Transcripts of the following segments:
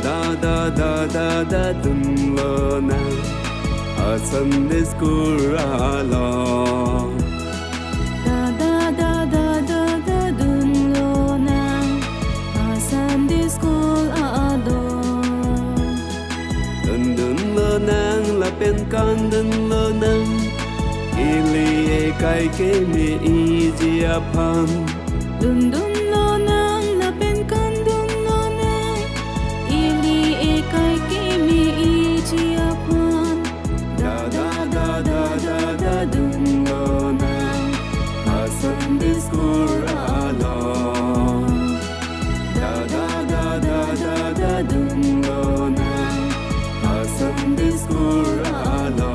da dun lo na a Sunday school lo dun lo na a Sunday school do dun lo nang la pen con dun lo nang ili e kai ke mi i ji apan dun lo nang la pen kan dun lo nang ili e kai ke mi i ji apan da dun lo nang a Sunday school lo da dun lo nang a Sunday school lo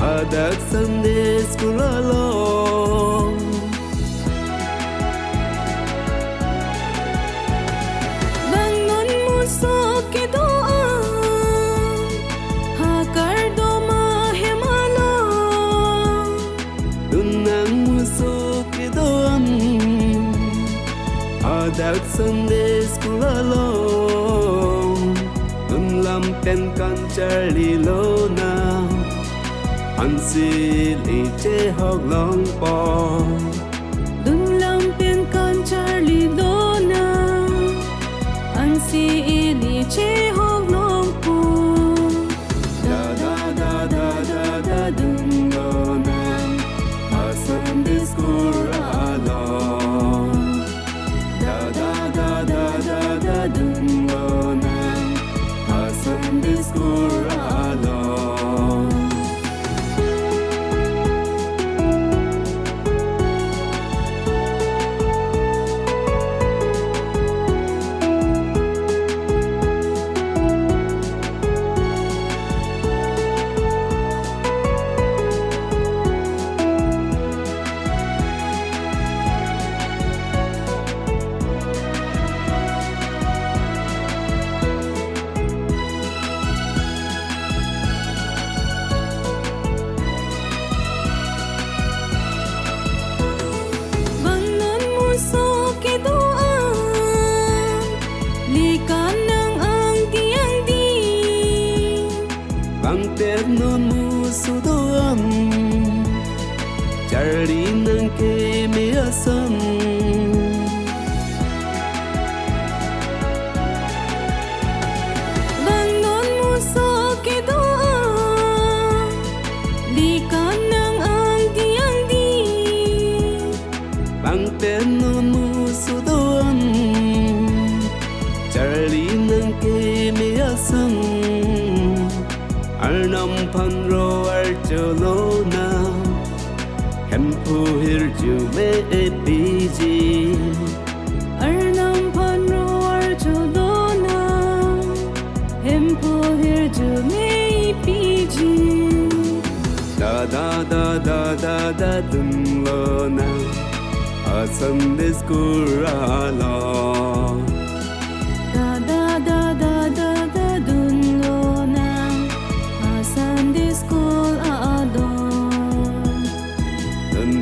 Adak Sunday school along bangun musuh kedoan hakar doma hemalong dunang musuh kedoan Adak Sunday school along dun lampen kan Charlie Lona anh si li chế học long bò dun lampen kan Charlie Lona anh si li chế học long po da dun lo nang a Sunday school lo da dun lo nang a Sunday school lo Bang tết non musuh doan Charlie nang ke miasan bang non musuh ke doan likan nang ang tiang di Bang tết non musuh doan Charlie nang ke miasan Arnam panro arjolona Hempu hirju me epiji Arnam panro arjolona Hempu hirju me epiji Da dun lo na a Sunday school lo dun lo nang a Sunday school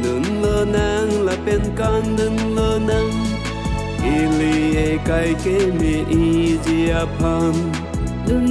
dun lo nang la pen con dun lo nang ili e kai ke mi i ji apan dun